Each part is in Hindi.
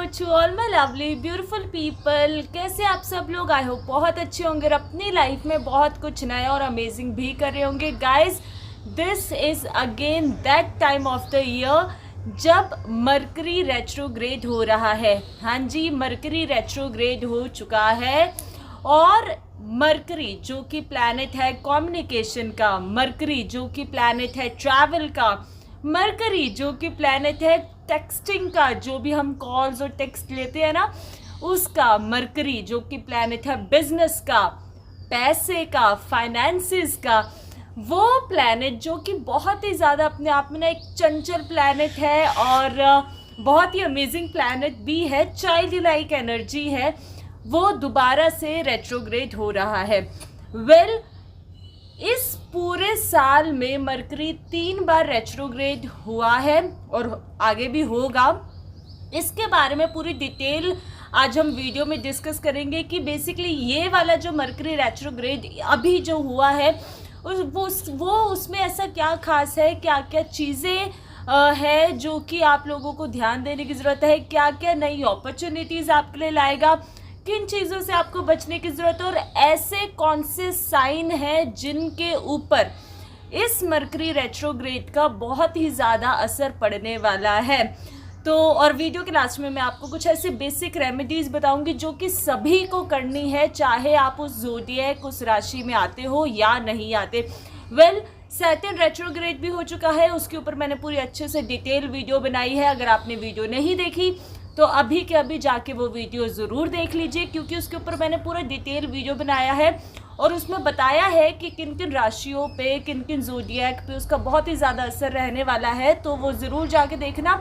To all my lovely beautiful people. कैसे आप सब लोग? आई होप बहुत अच्छे होंगे और अपनी लाइफ में बहुत कुछ नया और अमेजिंग भी कर रहे होंगे। Guys, this is again that time of the year जब मरकरी रेट्रोग्रेड हो रहा है। हाँ जी, मरकरी रेट्रोग्रेड हो चुका है और मरकरी जो कि प्लैनेट है कम्युनिकेशन का, मरकरी जो कि प्लैनेट है ट्रैवल का, मरकरी जो कि प्लैनेट है टेक्सटिंग का, जो भी हम कॉल्स और टेक्स्ट लेते हैं ना उसका, मरकरी जो कि प्लैनेट है बिजनेस का, पैसे का, फाइनेंसेस का, वो प्लैनेट जो कि बहुत ही ज़्यादा अपने आप में ना एक चंचल प्लैनेट है और बहुत ही अमेजिंग प्लैनेट भी है, चाइल्ड लाइक एनर्जी है, वो दोबारा से रेट्रोग्रेड हो रहा है। वेल, इस पूरे साल में मरकरी 3 बार रेट्रोग्रेड हुआ है और आगे भी होगा। इसके बारे में पूरी डिटेल आज हम वीडियो में डिस्कस करेंगे कि बेसिकली ये वाला जो मरकरी रेट्रोग्रेड अभी जो हुआ है वो उसमें ऐसा क्या खास है, क्या क्या चीज़ें है जो कि आप लोगों को ध्यान देने की ज़रूरत है, क्या क्या नई अपॉर्चुनिटीज़ आपके लिए लाएगा, किन चीज़ों से आपको बचने की ज़रूरत है और ऐसे कौन से साइन हैं जिनके ऊपर इस मरकरी रेट्रोग्रेड का बहुत ही ज़्यादा असर पड़ने वाला है। तो और वीडियो के लास्ट में मैं आपको कुछ ऐसे बेसिक रेमेडीज़ बताऊंगी जो कि सभी को करनी है, चाहे आप उस ज़ोडिएक उस राशि में आते हो या नहीं आते। वेल, सैटर्न रेट्रोग्रेड भी हो चुका है, उसके ऊपर मैंने पूरी अच्छे से डिटेल वीडियो बनाई है। अगर आपने वीडियो नहीं देखी तो अभी के अभी जाके वो वीडियो ज़रूर देख लीजिए, क्योंकि उसके ऊपर मैंने पूरा डिटेल वीडियो बनाया है और उसमें बताया है कि किन किन राशियों पे, किन किन ज़ोडिएक पे उसका बहुत ही ज़्यादा असर रहने वाला है। तो वो ज़रूर जाके देखना,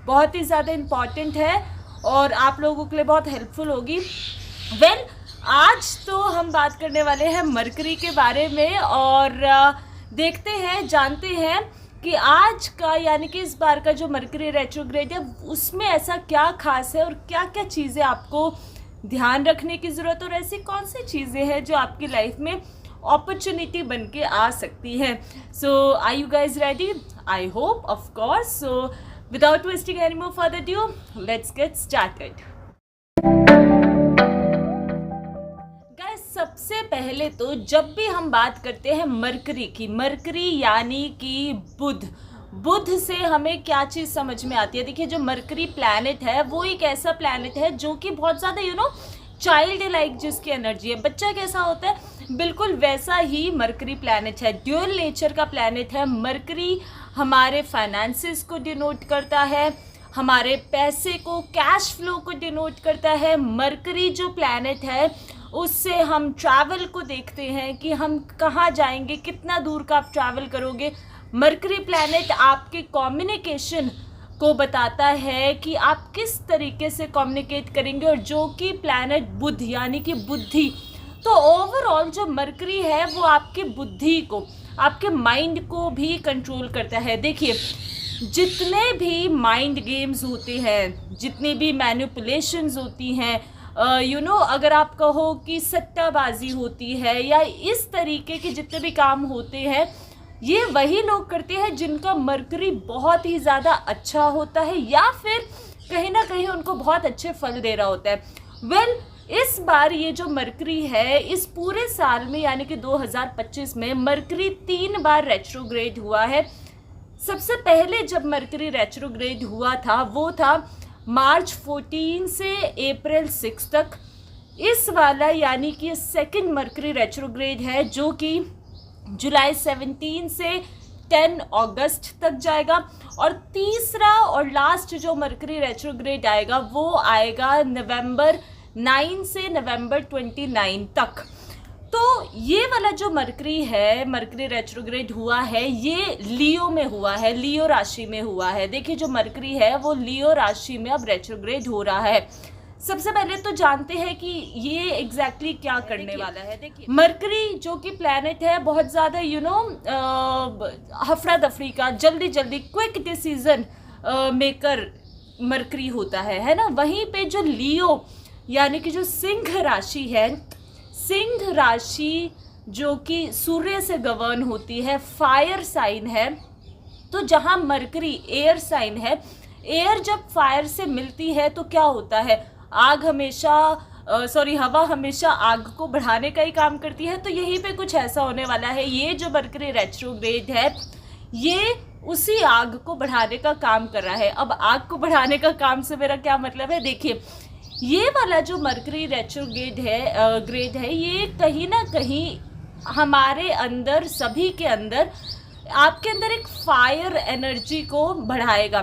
बहुत ही ज़्यादा इम्पॉर्टेंट है और आप लोगों के लिए बहुत हेल्पफुल होगी। वेल, आज तो हम बात करने वाले हैं मरकरी के बारे में और देखते हैं, जानते हैं कि आज का यानी कि इस बार का जो मरकरी रेट्रोग्रेड है उसमें ऐसा क्या खास है और क्या क्या चीज़ें आपको ध्यान रखने की ज़रूरत है और ऐसी कौन सी चीज़ें हैं जो आपकी लाइफ में अपॉर्चुनिटी बन के आ सकती है। So are you guys ready? I hope, of course. So without wasting any more further due, let's get started. सबसे पहले तो जब भी हम बात करते हैं मरकरी की, मरकरी यानी कि बुध से हमें क्या चीज़ समझ में आती है? देखिए, जो मरकरी प्लैनेट है वो एक ऐसा प्लैनेट है जो कि बहुत ज़्यादा चाइल्ड लाइक जिसकी एनर्जी है, बच्चा कैसा होता है बिल्कुल वैसा ही मरकरी प्लैनेट है। ड्यूअल नेचर का प्लैनेट है मरकरी। हमारे फाइनेंसेस को डिनोट करता है, हमारे पैसे को, कैश फ्लो को डिनोट करता है। मरकरी जो प्लैनेट है उससे हम ट्रैवल को देखते हैं कि हम कहाँ जाएंगे, कितना दूर का आप ट्रैवल करोगे। मरकरी प्लैनेट आपके कम्युनिकेशन को बताता है कि आप किस तरीके से कम्युनिकेट करेंगे, और जो कि प्लैनेट बुध यानी कि बुद्धि। तो ओवरऑल जो मरकरी है वो आपकी बुद्धि को, आपके माइंड को भी कंट्रोल करता है। देखिए, जितने भी माइंड गेम्स होते हैं, जितनी भी मैनिपुलेशंस होती हैं, अगर आप कहो कि सट्टाबाजी होती है या इस तरीके के जितने भी काम होते हैं, ये वही लोग करते हैं जिनका मरकरी बहुत ही ज़्यादा अच्छा होता है या फिर कहीं ना कहीं उनको बहुत अच्छे फल दे रहा होता है। वेल, इस बार ये जो मरकरी है इस पूरे साल में यानी कि 2025 में मरकरी 3 बार रेट्रोग्रेड हुआ है। सबसे पहले जब मरकरी रेट्रोग्रेड हुआ था वो था मार्च 14 से अप्रैल 6 तक। इस वाला यानी कि सेकंड मरकरी रेट्रोग्रेड है जो कि जुलाई 17 से 10 अगस्त तक जाएगा, और तीसरा और लास्ट जो मरकरी रेट्रोग्रेड आएगा वो आएगा नवंबर 9 से नवंबर 29 तक। तो ये वाला जो मरकरी है, मरकरी रेट्रोग्रेड हुआ है, ये लियो में हुआ है, लियो राशि में हुआ है। देखिए, जो मरकरी है वो लियो राशि में अब रेट्रोग्रेड हो रहा है। सबसे पहले तो जानते हैं कि ये एग्जैक्टली क्या करने वाला है। देखिए, मरकरी जो कि प्लैनेट है बहुत ज़्यादा हफड़ा दफड़ी का, जल्दी जल्दी क्विक डिसीजन मेकर मरकरी होता है ना। वहीं पे जो लियो यानी कि जो सिंह राशि है, सिंह राशि जो कि सूर्य से गवर्न होती है, फायर साइन है, तो जहाँ मरकरी एयर साइन है, एयर जब फायर से मिलती है तो क्या होता है, हवा हमेशा आग को बढ़ाने का ही काम करती है। तो यहीं पे कुछ ऐसा होने वाला है। ये जो मरकरी रेट्रोग्रेड है ये उसी आग को बढ़ाने का काम कर रहा है। अब आग को बढ़ाने का काम से मेरा क्या मतलब है, देखिए ये वाला जो मरकरी रेट्रोग्रेड है ये कहीं ना कहीं हमारे अंदर, सभी के अंदर, आपके अंदर एक फायर एनर्जी को बढ़ाएगा,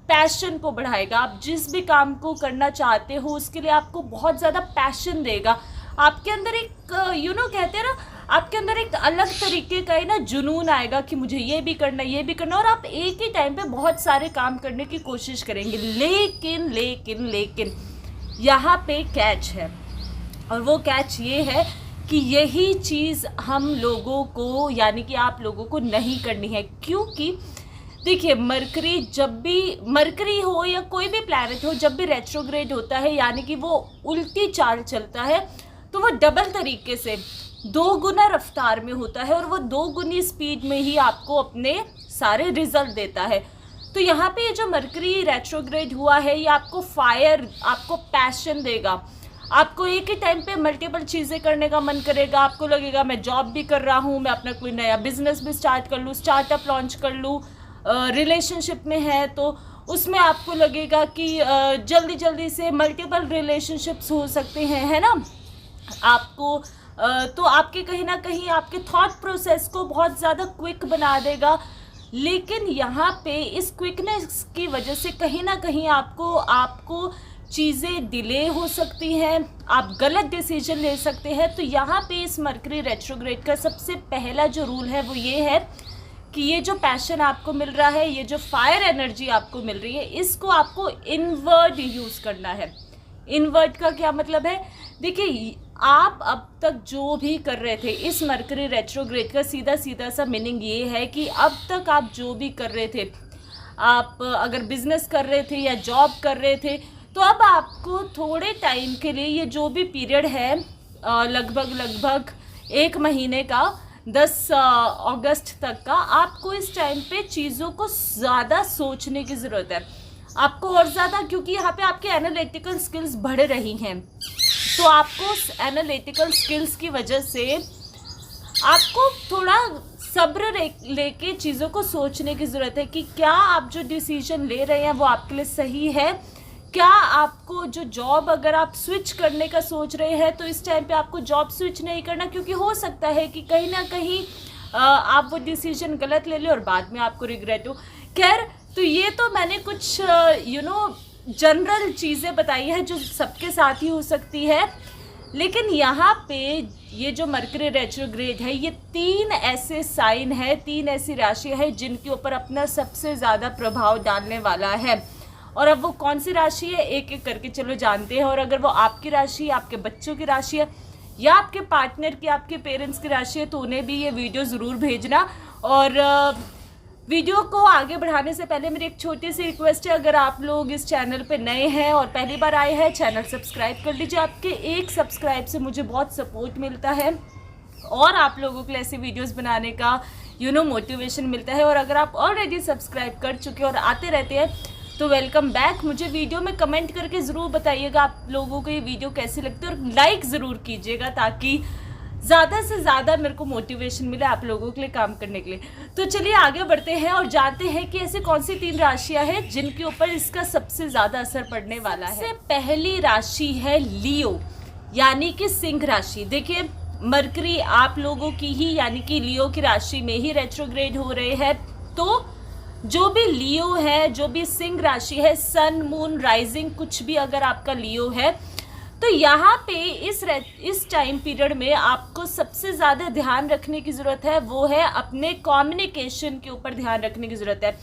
पैशन को बढ़ाएगा। आप जिस भी काम को करना चाहते हो उसके लिए आपको बहुत ज़्यादा पैशन देगा। आपके अंदर एक कहते हैं ना, आपके अंदर एक अलग तरीके का ही ना जुनून आएगा कि मुझे ये भी करना, ये भी करना, और आप एक ही टाइम पे बहुत सारे काम करने की कोशिश करेंगे। लेकिन लेकिन लेकिन यहाँ पे कैच है, और वो कैच ये है कि यही चीज़ हम लोगों को, यानी कि आप लोगों को नहीं करनी है। क्योंकि देखिए मरकरी, जब भी मरकरी हो या कोई भी प्लैनेट हो, जब भी रेट्रोग्रेड होता है यानी कि वो उल्टी चाल चलता है, तो वो डबल तरीके से 2 गुना रफ्तार में होता है और वो 2 गुनी स्पीड में ही आपको अपने सारे रिजल्ट देता है। तो यहाँ पे ये जो मरकरी रेट्रोग्रेड हुआ है ये आपको फायर, आपको पैशन देगा। आपको एक ही टाइम पे मल्टीपल चीज़ें करने का मन करेगा। आपको लगेगा मैं जॉब भी कर रहा हूँ, मैं अपना कोई नया बिजनेस भी स्टार्ट कर लूँ, स्टार्टअप लॉन्च कर लूँ, रिलेशनशिप में है तो उसमें आपको लगेगा कि जल्दी जल्दी से मल्टीपल रिलेशनशिप्स हो सकते हैं, है ना। आपको तो आपके कहीं ना कहीं आपके थॉट प्रोसेस को बहुत ज़्यादा क्विक बना देगा। लेकिन यहाँ पे इस क्विकनेस की वजह से कहीं ना कहीं आपको चीज़ें डिले हो सकती हैं, आप गलत डिसीजन ले सकते हैं। तो यहाँ पे इस मरकरी रेट्रोग्रेड का सबसे पहला जो रूल है वो ये है कि ये जो पैशन आपको मिल रहा है, ये जो फायर एनर्जी आपको मिल रही है, इसको आपको इनवर्ड यूज़ करना है। इनवर्ड का क्या मतलब है, देखिए आप अब तक जो भी कर रहे थे, इस मरकरी रेट्रोग्रेड का सीधा सीधा सा मीनिंग ये है कि अब तक आप जो भी कर रहे थे, आप अगर बिजनेस कर रहे थे या जॉब कर रहे थे, तो अब आपको थोड़े टाइम के लिए ये जो भी पीरियड है लगभग 1 महीने का, 10 अगस्त तक का, आपको इस टाइम पे चीज़ों को ज़्यादा सोचने की ज़रूरत है। आपको और ज़्यादा, क्योंकि यहाँ पे आपके एनालिटिकल स्किल्स बढ़ रही हैं, तो आपको एनालिटिकल स्किल्स की वजह से आपको थोड़ा सब्र लेके चीज़ों को सोचने की ज़रूरत है कि क्या आप जो डिसीजन ले रहे हैं वो आपके लिए सही है। क्या आपको जो जॉब, अगर आप स्विच करने का सोच रहे हैं तो इस टाइम पे आपको जॉब स्विच नहीं करना, क्योंकि हो सकता है कि कहीं ना कहीं आप वो डिसीजन गलत ले लें और बाद में आपको रिग्रेट हो। खैर, तो ये तो मैंने कुछ जनरल चीज़ें बताई है जो सबके साथ ही हो सकती है। लेकिन यहाँ पे ये जो मरकरी रेट्रोग्रेड है ये 3 ऐसे साइन है, 3 ऐसी राशि है जिनके ऊपर अपना सबसे ज़्यादा प्रभाव डालने वाला है। और अब वो कौन सी राशि है एक एक करके चलो जानते हैं। और अगर वो आपकी राशि, आपके बच्चों की राशि है, या आपके पार्टनर की, आपके पेरेंट्स की राशि है, तो उन्हें भी ये वीडियो ज़रूर भेजना। और वीडियो को आगे बढ़ाने से पहले मेरी एक छोटी सी रिक्वेस्ट है, अगर आप लोग इस चैनल पे नए हैं और पहली बार आए हैं, चैनल सब्सक्राइब कर लीजिए। आपके एक सब्सक्राइब से मुझे बहुत सपोर्ट मिलता है और आप लोगों के लिए ऐसी वीडियोस बनाने का मोटिवेशन मिलता है। और अगर आप ऑलरेडी सब्सक्राइब कर चुके और आते रहते हैं तो वेलकम बैक। मुझे वीडियो में कमेंट करके ज़रूर बताइएगा आप लोगों को ये वीडियो कैसी लगती है, और लाइक ज़रूर कीजिएगा ताकि ज़्यादा से ज़्यादा मेरे को मोटिवेशन मिले आप लोगों के लिए काम करने के लिए। तो चलिए आगे बढ़ते हैं और जानते हैं कि ऐसी कौन सी 3 राशियां हैं जिनके ऊपर इसका सबसे ज़्यादा असर पड़ने वाला है। सबसे पहली राशि है लियो, यानी कि सिंह राशि। देखिए मरकरी आप लोगों की ही, यानी कि लियो की राशि में ही रेट्रोग्रेड हो रहे हैं। तो जो भी लियो है, जो भी सिंह राशि है, सन, मून, राइजिंग, कुछ भी अगर आपका लियो है, तो यहाँ पे इस टाइम पीरियड में आपको सबसे ज़्यादा ध्यान रखने की ज़रूरत है, वो है अपने कम्युनिकेशन के ऊपर ध्यान रखने की ज़रूरत है।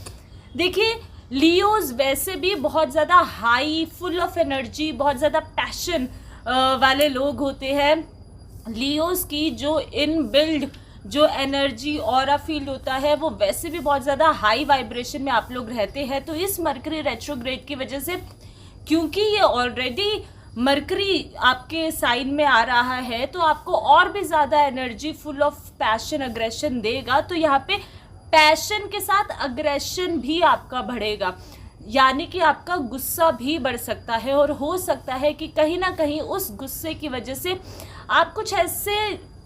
देखिए लियोज वैसे भी बहुत ज़्यादा हाई, फुल ऑफ एनर्जी, बहुत ज़्यादा पैशन वाले लोग होते हैं। लियोज की जो इनबिल्ड जो एनर्जी ऑरा फील्ड होता है वो वैसे भी बहुत ज़्यादा हाई वाइब्रेशन में आप लोग रहते हैं। तो इस मरकरी रेट्रोग्रेड की वजह से, क्योंकि ये ऑलरेडी मरकरी आपके साइन में आ रहा है, तो आपको और भी ज़्यादा energy, full of passion, aggression देगा। तो यहाँ पे पैशन के साथ अग्रेशन भी आपका बढ़ेगा। यानी कि आपका गुस्सा भी बढ़ सकता है और हो सकता है कि कहीं ना कहीं उस गुस्से की वजह से आप कुछ ऐसे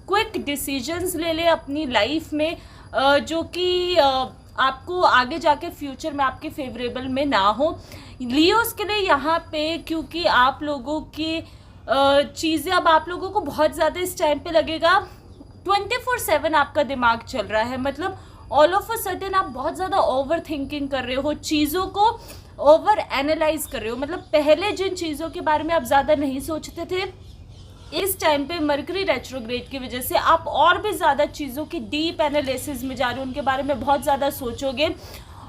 क्विक डिसीजंस ले लें अपनी लाइफ में जो कि आपको आगे जाके फ्यूचर में आपके फेवरेबल में ना हो। लियोस के लिए यहाँ पे, क्योंकि आप लोगों की चीज़ें अब आप लोगों को बहुत ज़्यादा इस टाइम पे लगेगा 24/7 आपका दिमाग चल रहा है, मतलब ऑल ऑफ अ सडन आप बहुत ज़्यादा ओवर थिंकिंग कर रहे हो, चीज़ों को ओवर एनालाइज कर रहे हो। मतलब पहले जिन चीज़ों के बारे में आप ज़्यादा नहीं सोचते थे, इस टाइम पे मरकरी रेट्रोग्रेड की वजह से आप और भी ज़्यादा चीज़ों की डीप एनालिसिस में जा रहे हो, उनके बारे में बहुत ज़्यादा सोचोगे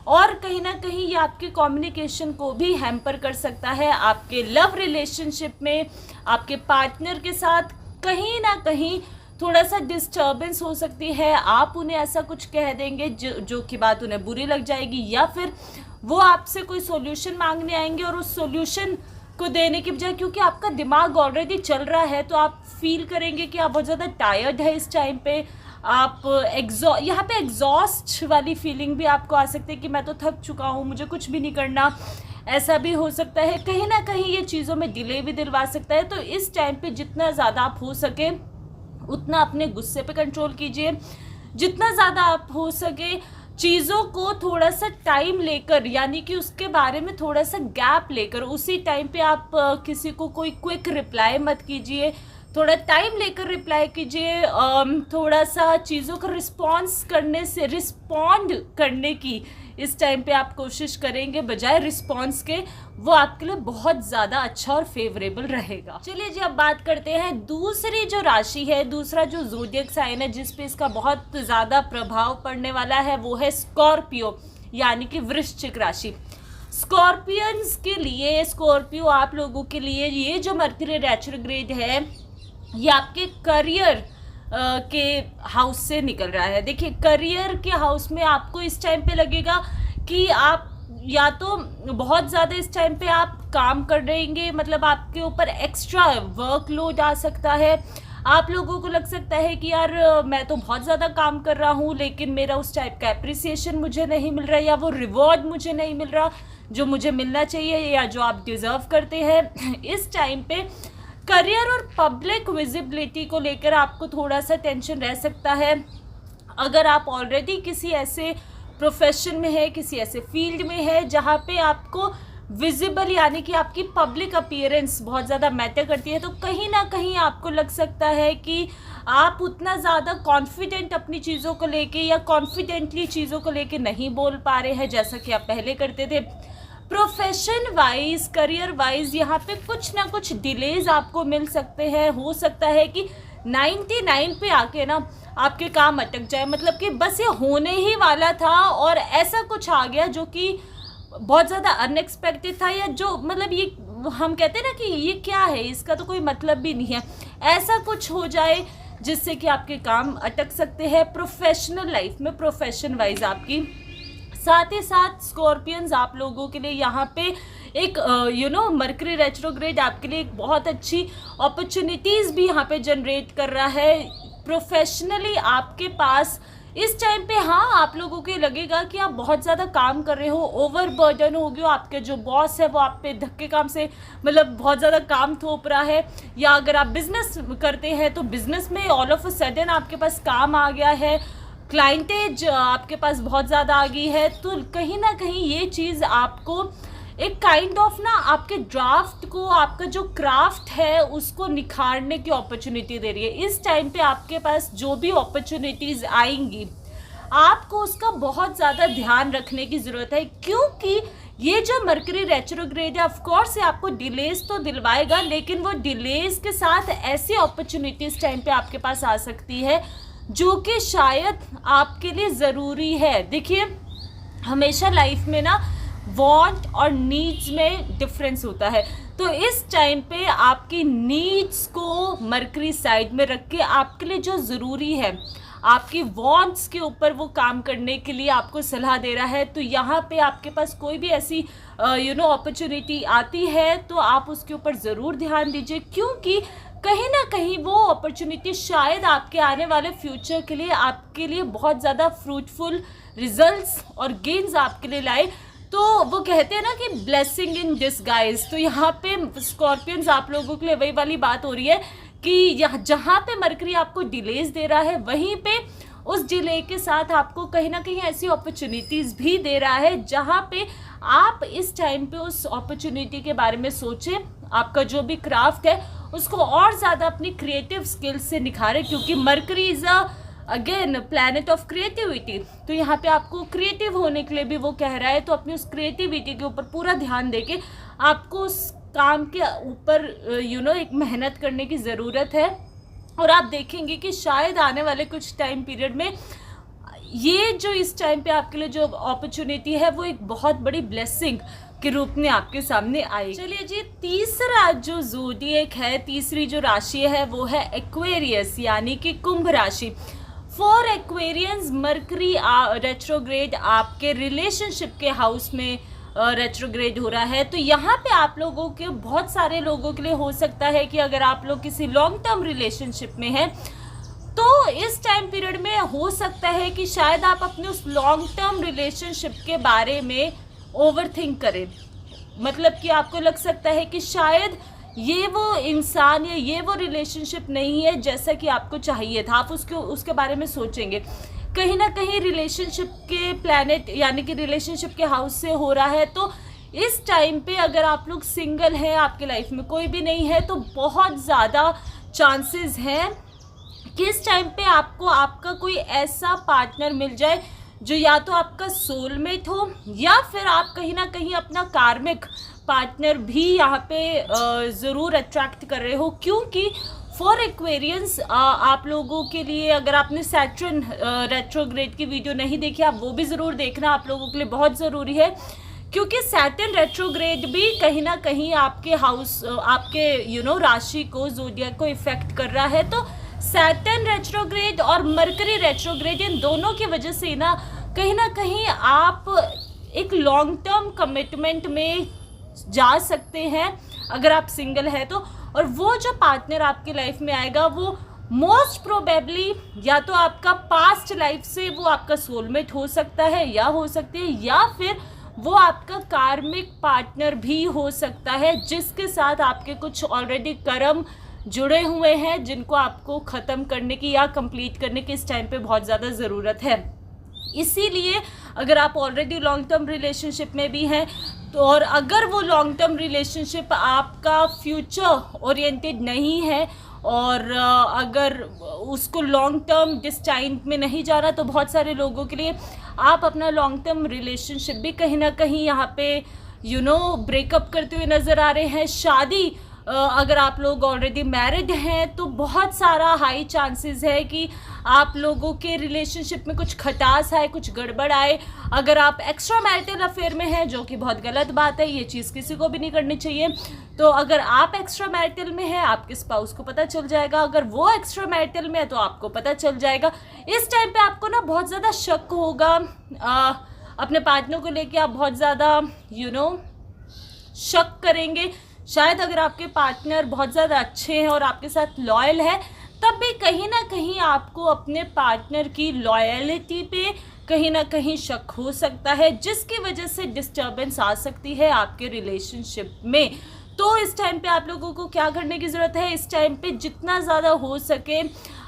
और कहीं ना कहीं ये आपके कम्युनिकेशन को भी हैम्पर कर सकता है। आपके लव रिलेशनशिप में आपके पार्टनर के साथ कहीं ना कहीं थोड़ा सा डिस्टर्बेंस हो सकती है। आप उन्हें ऐसा कुछ कह देंगे जो कि बात उन्हें बुरी लग जाएगी, या फिर वो आपसे कोई सॉल्यूशन मांगने आएंगे और उस सॉल्यूशन को देने की बजाय, क्योंकि आपका दिमाग ऑलरेडी चल रहा है, तो आप फील करेंगे कि आप बहुत ज़्यादा टायर्ड है इस टाइम पे। आप यहाँ पे एग्जॉस्ट वाली फीलिंग भी आपको आ सकती है कि मैं तो थक चुका हूँ, मुझे कुछ भी नहीं करना, ऐसा भी हो सकता है। कहीं ना कहीं ये चीज़ों में डिले भी दिलवा सकता है। तो इस टाइम पे जितना ज़्यादा आप हो सके उतना अपने गुस्से पे कंट्रोल कीजिए, जितना ज़्यादा आप हो सके चीज़ों को थोड़ा सा टाइम लेकर, यानी कि उसके बारे में थोड़ा सा गैप लेकर, उसी टाइम पे आप किसी को कोई क्विक रिप्लाई मत कीजिए, थोड़ा टाइम लेकर रिप्लाई कीजिए। थोड़ा सा चीज़ों का रिस्पॉन्ड करने की इस टाइम पे आप कोशिश करेंगे बजाय रिस्पॉन्स के, वो आपके लिए बहुत ज़्यादा अच्छा और फेवरेबल रहेगा। चलिए जी, अब बात करते हैं दूसरी जो राशि है, दूसरा जो ज़ोडिएक साइन है जिस पे इसका बहुत ज़्यादा प्रभाव पड़ने वाला है, वो है स्कॉर्पियो यानी कि वृश्चिक राशि। स्कॉर्पियंस के लिए, स्कॉर्पियो आप लोगों के लिए ये जो मर्क्यूरी रेट्रोग्रेड है ये आपके करियर के हाउस से निकल रहा है। देखिए, करियर के हाउस में आपको इस टाइम पे लगेगा कि आप या तो बहुत ज़्यादा इस टाइम पे आप काम कर रहेंगे, मतलब आपके ऊपर एक्स्ट्रा वर्कलोड आ सकता है। आप लोगों को लग सकता है कि यार मैं तो बहुत ज़्यादा काम कर रहा हूँ लेकिन मेरा उस टाइप का एप्रिसिएशन मुझे नहीं मिल रहा, या वो रिवॉर्ड मुझे नहीं मिल रहा जो मुझे मिलना चाहिए या जो आप डिज़र्व करते हैं। इस टाइम पे करियर और पब्लिक विजिबिलिटी को लेकर आपको थोड़ा सा टेंशन रह सकता है। अगर आप ऑलरेडी किसी ऐसे प्रोफेशन में है, किसी ऐसे फील्ड में है जहाँ पे आपको विजिबल यानी कि आपकी पब्लिक अपीयरेंस बहुत ज़्यादा मैटर करती है, तो कहीं ना कहीं आपको लग सकता है कि आप उतना ज़्यादा कॉन्फिडेंट अपनी चीज़ों को लेके या कॉन्फिडेंटली चीज़ों को लेके नहीं बोल पा रहे हैं जैसा कि आप पहले करते थे। प्रोफेशन वाइज, करियर वाइज यहाँ पे कुछ ना कुछ डिलेज आपको मिल सकते हैं। हो सकता है कि 99 पे आके ना आपके काम अटक जाए, मतलब कि बस ये होने ही वाला था और ऐसा कुछ आ गया जो कि बहुत ज़्यादा अनएक्सपेक्टेड था, या जो मतलब ये हम कहते हैं ना कि ये क्या है, इसका तो कोई मतलब भी नहीं है, ऐसा कुछ हो जाए जिससे कि आपके काम अटक सकते हैं प्रोफेशनल लाइफ में, प्रोफेशन वाइज आपकी। साथ ही साथ स्कॉर्पियंस आप लोगों के लिए यहाँ पे एक मरकरी रेट्रोग्रेड आपके लिए एक बहुत अच्छी अपॉर्चुनिटीज़ भी यहाँ पे जनरेट कर रहा है। प्रोफेशनली आपके पास इस टाइम पे, हाँ, आप लोगों को लगेगा कि आप बहुत ज़्यादा काम कर रहे हो, ओवर बर्डन हो गया, आपके जो बॉस है वो आप पे धक्के काम से मतलब बहुत ज़्यादा काम थोप रहा है, या अगर आप बिजनेस करते हैं तो बिजनेस में ऑल ऑफ अ सडन आपके पास काम आ गया है, क्लाइंटेज आपके पास बहुत ज़्यादा आ गई है, तो कहीं ना कहीं ये चीज़ आपको एक काइंड ऑफ ना आपके ड्राफ्ट को, आपका जो क्राफ्ट है उसको निखारने की अपॉर्चुनिटी दे रही है। इस टाइम पे आपके पास जो भी अपॉर्चुनिटीज़ आएंगी आपको उसका बहुत ज़्यादा ध्यान रखने की ज़रूरत है, क्योंकि ये जो मरकरी रेट्रोग्रेड है ऑफकोर्स आपको डिलेज तो दिलवाएगा, लेकिन वो डिलेज के साथ ऐसी अपॉर्चुनिटीज़ टाइम पे आपके पास आ सकती है जो कि शायद आपके लिए ज़रूरी है। देखिए, हमेशा लाइफ में ना वांट और नीड्स में डिफरेंस होता है, तो इस टाइम पे आपकी नीड्स को मरकरी साइड में रख के आपके लिए जो ज़रूरी है, आपकी वांट्स के ऊपर वो काम करने के लिए आपको सलाह दे रहा है। तो यहाँ पे आपके पास कोई भी ऐसी अपॉर्चुनिटी आती है तो आप उसके ऊपर ज़रूर ध्यान दीजिए, क्योंकि कहीं ना कहीं वो अपॉर्चुनिटी शायद आपके आने वाले फ्यूचर के लिए, आपके लिए बहुत ज़्यादा फ्रूटफुल रिजल्ट्स और गेन्स आपके लिए लाए। तो वो कहते हैं ना कि ब्लेसिंग इन डिसगाइज। तो यहाँ पे स्कॉर्पियंस आप लोगों के लिए वही वाली बात हो रही है कि जहाँ पे मरकरी आपको डिलेज दे रहा है, वहीं पे उस डिले के साथ आपको कहीं ना कहीं ऐसी अपॉर्चुनिटीज़ भी दे रहा है जहाँ पे आप इस टाइम पे उस अपॉर्चुनिटी के बारे में सोचें, आपका जो भी क्राफ्ट है उसको और ज़्यादा अपनी क्रिएटिव स्किल्स से निखारें, क्योंकि mercury is again planet of creativity. तो यहाँ पे आपको क्रिएटिव होने के लिए भी वो कह रहा है, तो अपनी उस क्रिएटिविटी के ऊपर पूरा ध्यान देके आपको उस काम के ऊपर एक मेहनत करने की ज़रूरत है। और आप देखेंगे कि शायद आने वाले कुछ टाइम पीरियड में ये जो इस टाइम पे आपके लिए जो अपॉर्चुनिटी है वो एक बहुत बड़ी ब्लेसिंग के रूप में आपके सामने आएगी। चलिए जी, तीसरा जो ज़ोडिएक है, तीसरी जो राशि है वो है एक्वेरियस यानी कि कुंभ राशि। फॉर एक्वेरियंस मरकरी रेट्रोग्रेड आपके रिलेशनशिप के हाउस में रेट्रोग्रेड हो रहा है। तो यहाँ पे आप लोगों के बहुत सारे लोगों के लिए हो सकता है कि अगर आप लोग किसी लॉन्ग टर्म रिलेशनशिप में हैं तो इस टाइम पीरियड में हो सकता है कि शायद आप अपने उस लॉन्ग टर्म रिलेशनशिप के बारे में ओवरथिंक करें। मतलब कि आपको लग सकता है कि शायद ये वो इंसान या ये वो रिलेशनशिप नहीं है जैसा कि आपको चाहिए था, आप उसके बारे में सोचेंगे। कहीं ना कहीं रिलेशनशिप के प्लैनेट यानी कि रिलेशनशिप के हाउस से हो रहा है। तो इस टाइम पे अगर आप लोग सिंगल हैं, आपके लाइफ में कोई भी नहीं है, तो बहुत ज़्यादा चांसेस हैं कि इस टाइम पे आपको आपका कोई ऐसा पार्टनर मिल जाए जो या तो आपका सोलमेट हो या फिर आप कहीं ना कहीं अपना कार्मिक पार्टनर भी यहाँ पे ज़रूर अट्रैक्ट कर रहे हो। क्योंकि फॉर एक्वेरियंस आप लोगों के लिए, अगर आपने सैटर्न रेट्रोग्रेड की वीडियो नहीं देखी, आप वो भी ज़रूर देखना, आप लोगों के लिए बहुत ज़रूरी है। क्योंकि सैटर्न रेट्रोग्रेड भी कहीं ना कहीं आपके हाउस, आपके राशि को, ज़ोडिएक को इफेक्ट कर रहा है। तो सैटर्न रेट्रोग्रेड और मरकरी रेट्रोग्रेड, इन दोनों की वजह से ना कहीं आप एक लॉन्ग टर्म कमिटमेंट में जा सकते हैं अगर आप सिंगल है तो। और वो जो पार्टनर आपकी लाइफ में आएगा वो मोस्ट प्रोबेबली या तो आपका पास्ट लाइफ से वो आपका सोलमेट हो सकता है या हो सकती है, या फिर वो आपका कार्मिक पार्टनर भी हो सकता है जिसके साथ आपके कुछ ऑलरेडी कर्म जुड़े हुए हैं जिनको आपको ख़त्म करने की या कंप्लीट करने की इस टाइम पे बहुत ज़्यादा ज़रूरत है। इसीलिए अगर आप ऑलरेडी लॉन्ग टर्म रिलेशनशिप में भी हैं तो, और अगर वो लॉन्ग टर्म रिलेशनशिप आपका फ्यूचर ओरिएंटेड नहीं है और अगर उसको लॉन्ग टर्म डिस्टेंस में नहीं जा रहा, तो बहुत सारे लोगों के लिए आप अपना लॉन्ग टर्म रिलेशनशिप भी कहीं ना कहीं यहाँ पे ब्रेकअप करते हुए नज़र आ रहे हैं। शादी अगर आप लोग ऑलरेडी मैरिड हैं तो बहुत सारा हाई चांसेस है कि आप लोगों के रिलेशनशिप में कुछ खटास आए, कुछ गड़बड़ आए। अगर आप एक्स्ट्रा मैरिटल अफेयर में हैं, जो कि बहुत गलत बात है, ये चीज़ किसी को भी नहीं करनी चाहिए, तो अगर आप एक्स्ट्रा मैरिटल में हैं आपके स्पाउस को पता चल जाएगा, अगर वो एक्स्ट्रा मैरिटल में है तो आपको पता चल जाएगा। इस टाइम पे आपको ना बहुत ज़्यादा शक होगा अपने पार्टनर को लेके, आप बहुत ज़्यादा शक करेंगे। शायद अगर आपके पार्टनर बहुत ज़्यादा अच्छे हैं और आपके साथ लॉयल है, तब भी कहीं ना कहीं आपको अपने पार्टनर की लॉयलिटी पे कहीं ना कहीं शक हो सकता है, जिसकी वजह से डिस्टर्बेंस आ सकती है आपके रिलेशनशिप में। तो इस टाइम पे आप लोगों को क्या करने की ज़रूरत है, इस टाइम पे जितना ज़्यादा हो सके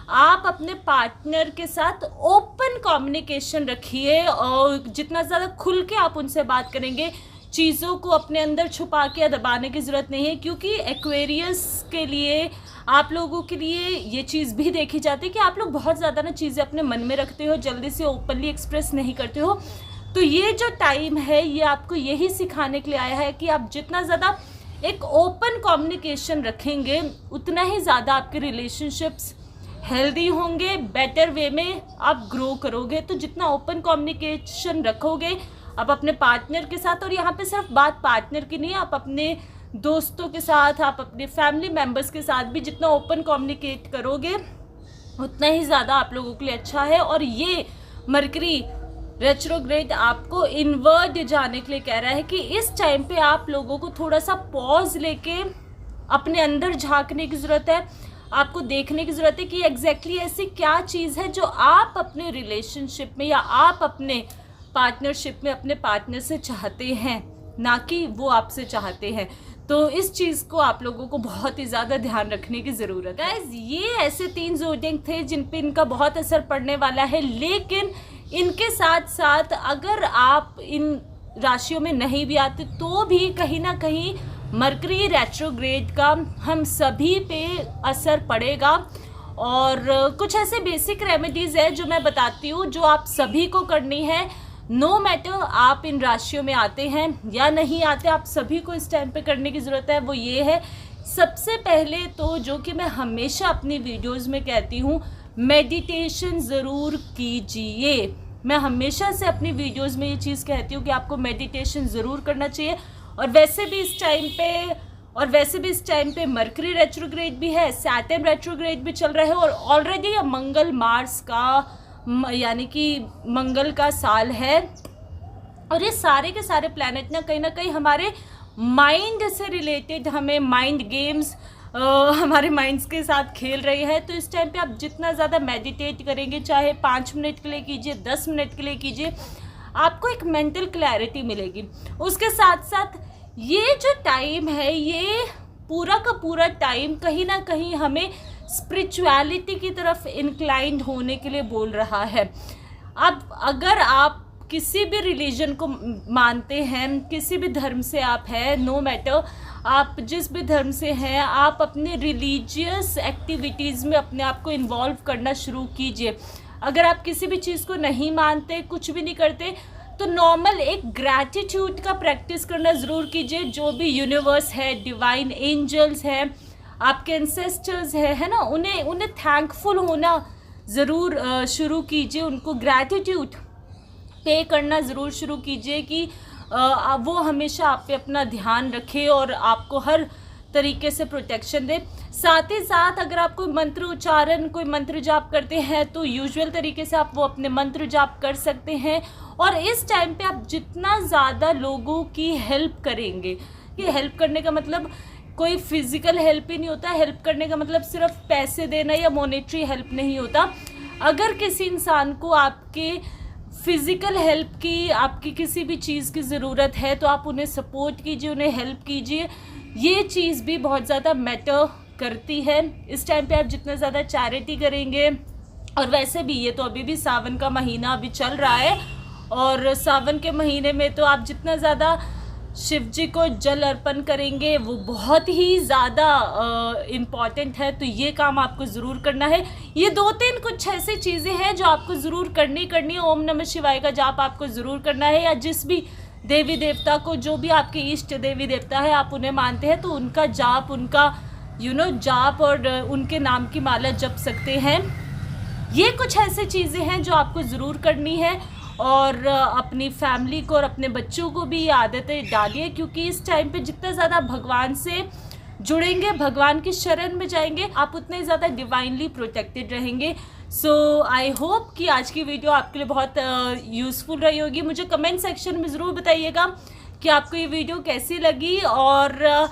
आप अपने पार्टनर के साथ ओपन कम्युनिकेशन रखिए, और जितना ज़्यादा खुल के आप उनसे बात करेंगे, चीज़ों को अपने अंदर छुपा के दबाने की ज़रूरत नहीं है। क्योंकि एक्वेरियस के लिए, आप लोगों के लिए ये चीज़ भी देखी जाती है कि आप लोग बहुत ज़्यादा ना चीज़ें अपने मन में रखते हो, जल्दी से ओपनली एक्सप्रेस नहीं करते हो। तो ये जो टाइम है ये आपको यही सिखाने के लिए आया है कि आप जितना ज़्यादा एक ओपन कम्युनिकेशन रखेंगे उतना ही ज़्यादा आपके रिलेशनशिप्स हेल्दी होंगे, बेटर वे में आप ग्रो करोगे। तो जितना ओपन कम्युनिकेशन रखोगे आप अपने पार्टनर के साथ, और यहाँ पे सिर्फ बात पार्टनर की नहीं है, आप अपने दोस्तों के साथ, आप अपने फैमिली मेम्बर्स के साथ भी जितना ओपन कम्युनिकेट करोगे उतना ही ज़्यादा आप लोगों के लिए अच्छा है। और ये मरकरी रेट्रोग्रेड आपको इनवर्ड जाने के लिए कह रहा है कि इस टाइम पे आप लोगों को थोड़ा सा पॉज लेके अपने अंदर झांकने की ज़रूरत है, आपको देखने की ज़रूरत है कि एग्जैक्टली ऐसी क्या चीज़ है जो आप अपने रिलेशनशिप में या आप अपने पार्टनरशिप में अपने पार्टनर से चाहते हैं, ना कि वो आपसे चाहते हैं। तो इस चीज़ को आप लोगों को बहुत ही ज़्यादा ध्यान रखने की ज़रूरत है। गाइस, ये ऐसे 3 ज़ोडिएक थे जिन पे इनका बहुत असर पड़ने वाला है, लेकिन इनके साथ साथ अगर आप इन राशियों में नहीं भी आते तो भी कहीं ना कहीं मरकरी रेट्रोग्रेड का हम सभी पे असर पड़ेगा। और कुछ ऐसे बेसिक रेमेडीज़ है जो मैं बताती हूँ, जो आप सभी को करनी है। नो मैटर आप इन राशियों में आते हैं या नहीं आते, आप सभी को इस टाइम पे करने की ज़रूरत है। वो ये है, सबसे पहले तो जो कि मैं हमेशा अपनी वीडियोस में कहती हूँ, मेडिटेशन ज़रूर कीजिए। मैं हमेशा से अपनी वीडियोस में ये चीज़ कहती हूँ कि आपको मेडिटेशन ज़रूर करना चाहिए। और वैसे भी इस टाइम पे मरकरी रेट्रोग्रेड भी है, सैटर्न रेट्रोग्रेड भी चल रहा है, और ऑलरेडी मंगल मार्स का यानी कि मंगल का साल है। और ये सारे के सारे प्लैनेट ना कहीं हमारे माइंड से रिलेटेड, हमें माइंड गेम्स हमारे माइंड्स के साथ खेल रही है। तो इस टाइम पे आप जितना ज़्यादा मेडिटेट करेंगे, चाहे 5 मिनट के लिए कीजिए, 10 मिनट के लिए कीजिए, आपको एक मेंटल क्लैरिटी मिलेगी। उसके साथ साथ ये जो टाइम है, ये पूरा का पूरा टाइम कहीं ना कहीं हमें स्पिरिचुअलिटी की तरफ इंक्लाइंड होने के लिए बोल रहा है। अब अगर आप किसी भी रिलीजन को मानते हैं, किसी भी धर्म से आप हैं, नो मैटर आप जिस भी धर्म से हैं, आप अपने रिलीजियस एक्टिविटीज़ में अपने आप को इन्वॉल्व करना शुरू कीजिए। अगर आप किसी भी चीज़ को नहीं मानते, कुछ भी नहीं करते, तो नॉर्मल एक ग्रैटिट्यूड का प्रैक्टिस करना ज़रूर कीजिए। जो भी यूनिवर्स है, डिवाइन एंजल्स हैं, आपके एंसेस्टर्स है ना, उन्हें थैंकफुल होना ज़रूर शुरू कीजिए। उनको ग्रैटिट्यूड पे करना ज़रूर शुरू कीजिए कि वो हमेशा आप पे अपना ध्यान रखे और आपको हर तरीके से प्रोटेक्शन दे। साथ ही साथ अगर आप कोई मंत्र उच्चारण, कोई मंत्र जाप करते हैं, तो यूजुअल तरीके से आप वो अपने मंत्र जाप कर सकते हैं। और इस टाइम पे आप जितना ज़्यादा लोगों की हेल्प करेंगे, ये हेल्प करने का मतलब कोई फिज़िकल हेल्प ही नहीं होता, हेल्प करने का मतलब सिर्फ पैसे देना या मॉनेटरी हेल्प नहीं होता। अगर किसी इंसान को आपके फिज़िकल हेल्प की, आपकी किसी भी चीज़ की ज़रूरत है, तो आप उन्हें सपोर्ट कीजिए, उन्हें हेल्प कीजिए। ये चीज़ भी बहुत ज़्यादा मैटर करती है। इस टाइम पे आप जितना ज़्यादा चैरिटी करेंगे, और वैसे भी ये तो अभी भी सावन का महीना अभी चल रहा है, और सावन के महीने में तो आप जितना ज़्यादा शिव जी को जल अर्पण करेंगे वो बहुत ही ज़्यादा इम्पॉर्टेंट है। तो ये काम आपको ज़रूर करना है। ये 2-3 कुछ ऐसी चीज़ें हैं जो आपको ज़रूर करनी है। ओम नमः शिवाय का जाप आपको ज़रूर करना है, या जिस भी देवी देवता को, जो भी आपके इष्ट देवी देवता है, आप उन्हें मानते हैं तो उनका जाप, उनका जाप और उनके नाम की माला जप सकते हैं। ये कुछ ऐसी चीज़ें हैं जो आपको ज़रूर करनी है। और अपनी फैमिली को और अपने बच्चों को भी ये आदतें डालिए, क्योंकि इस टाइम पे जितना ज़्यादा भगवान से जुड़ेंगे, भगवान की शरण में जाएंगे, आप उतने ज़्यादा डिवाइनली प्रोटेक्टेड रहेंगे। सो आई होप कि आज की वीडियो आपके लिए बहुत यूज़फुल रही होगी। मुझे कमेंट सेक्शन में ज़रूर बताइएगा कि आपको ये वीडियो कैसी लगी, और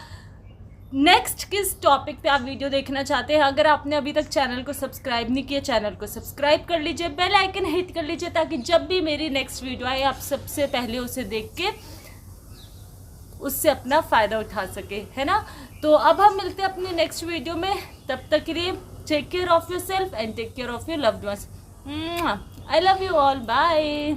नेक्स्ट किस टॉपिक पे आप वीडियो देखना चाहते हैं। अगर आपने अभी तक चैनल को सब्सक्राइब नहीं किया, चैनल को सब्सक्राइब कर लीजिए, बेल आइकन हिट कर लीजिए, ताकि जब भी मेरी नेक्स्ट वीडियो आए आप सबसे पहले उसे देख के उससे अपना फ़ायदा उठा सके, है ना। तो अब हम मिलते हैं अपनी नेक्स्ट वीडियो में। तब तक के लिए take care of yourself and take care of your loved ones. I love you all, bye.